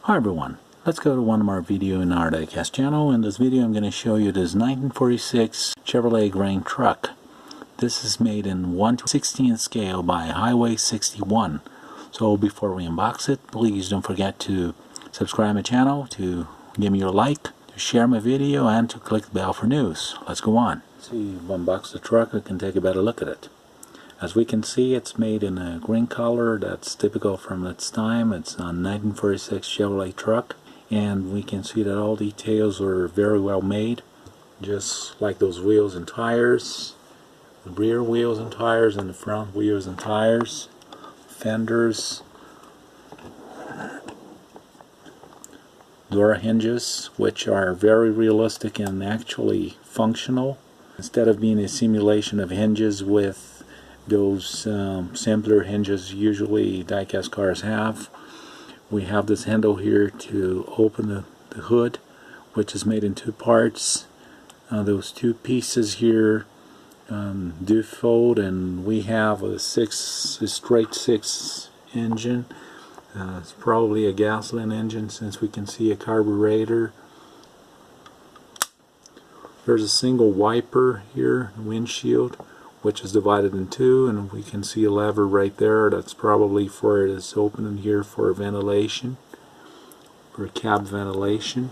Hi everyone, let's go to one of our videos in our Diecast channel. In this video I'm going to show you this 1946 Chevrolet grain truck. This is made in 1/16 scale by Highway 61. So before we unbox it, please don't forget to subscribe my channel, to give me your like, to share my video, and to click the bell for news. Let's go on. See, we've unboxed the truck, we can take a better look at it. As we can see, it's made in a green color that's typical from its time. It's a 1946 Chevrolet truck, and we can see that all details are very well made, just like those wheels and tires, the rear wheels and tires and the front wheels and tires, fenders, door hinges, which are very realistic and actually functional, instead of being a simulation of hinges with those simpler hinges usually diecast cars have. We have this handle here to open the hood, which is made in two parts. Those two pieces here do fold, and we have a straight six engine. It's probably a gasoline engine since we can see a carburetor. There's a single wiper here, windshield, which is divided in two, and we can see a lever right there. That's probably for this opening here for ventilation, for cab ventilation.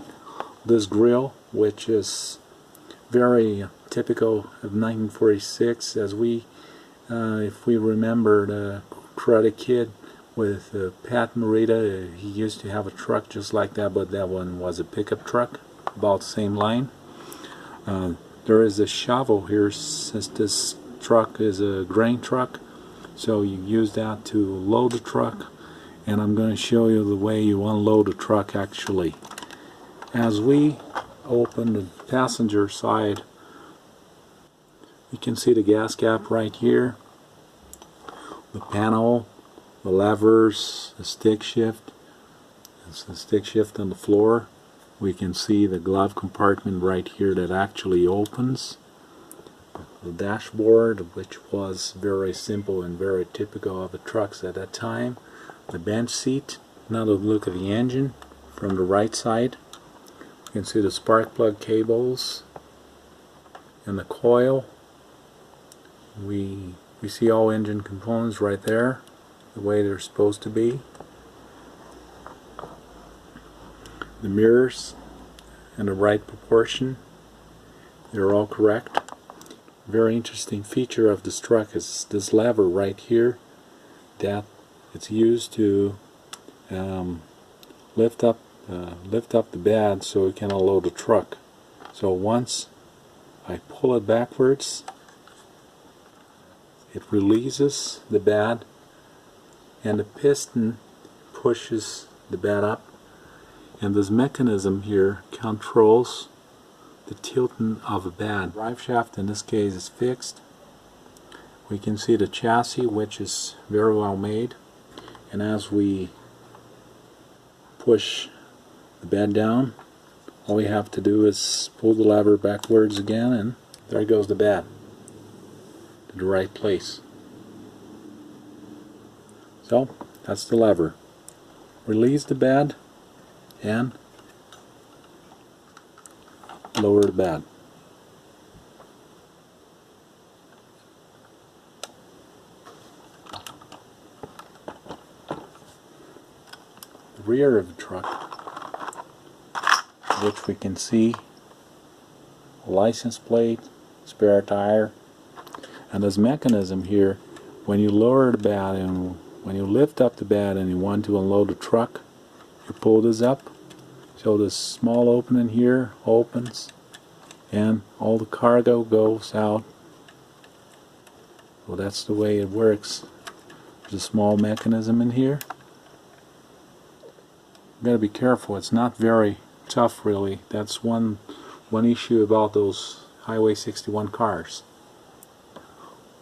This grill, which is very typical of 1946, as if we remember the Karate Kid with Pat Morita, he used to have a truck just like that, but that one was a pickup truck, about the same line. There is a shovel here, since this truck is a grain truck, so you use that to load the truck, and I'm going to show you the way you unload a truck actually. As we open the passenger side, you can see the gas cap right here, the panel, the levers, the stick shift. It's the stick shift on the floor. We can see the glove compartment right here that actually opens. The dashboard, which was very simple and very typical of the trucks at that time. The bench seat. Another look at the engine from the right side. You can see the spark plug cables and the coil. We see all engine components right there, the way they're supposed to be. The mirrors in the right proportion, they're all correct. Very interesting feature of this truck is this lever right here, that it's used to lift up the bed so it can unload the truck. So once I pull it backwards, it releases the bed, and the piston pushes the bed up, and this mechanism here controls the tilting of a bed. Drive shaft in this case is fixed. We can see the chassis, which is very well made, and as we push the bed down, all we have to do is pull the lever backwards again, and there goes the bed to the right place. So that's the lever. Release the bed and lower the bed. The rear of the truck, which we can see a license plate, spare tire, and this mechanism here, when you lower the bed and when you lift up the bed and you want to unload the truck, you pull this up. So this small opening here opens, and all the cargo goes out. Well, that's the way it works. There's a small mechanism in here. You gotta be careful. It's not very tough, really. That's one issue about those Highway 61 cars.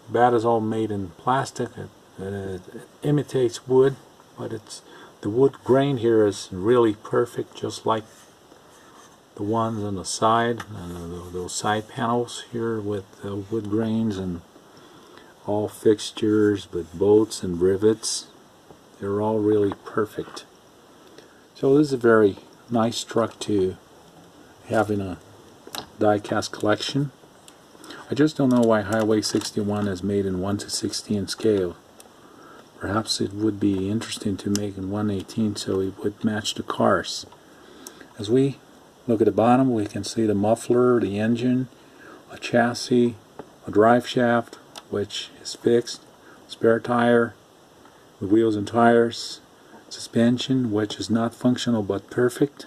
The bed is all made in plastic. It imitates wood, but the wood grain here is really perfect, just like the ones on the side, those side panels here with wood grains and all fixtures with bolts and rivets. They're all really perfect. So this is a very nice truck to have in a die-cast collection. I just don't know why Highway 61 is made in 1:16 scale. Perhaps it would be interesting to make in 1:18 so it would match the cars. As we look at the bottom, we can see the muffler, the engine, a chassis, a drive shaft which is fixed, spare tire, the wheels and tires, suspension which is not functional but perfect.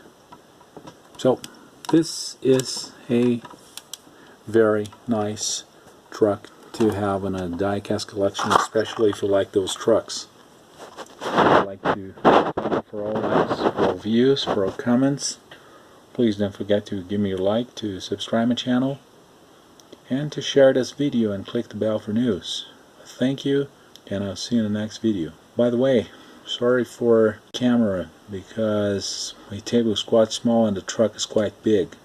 So this is a very nice truck to have in a die-cast collection, especially if you like those trucks. I'd like to thank you for all likes, for all views, for all comments. Please don't forget to give me a like, to subscribe my channel, and to share this video and click the bell for news. Thank you, and I'll see you in the next video. By the way, sorry for camera because my table is quite small and the truck is quite big.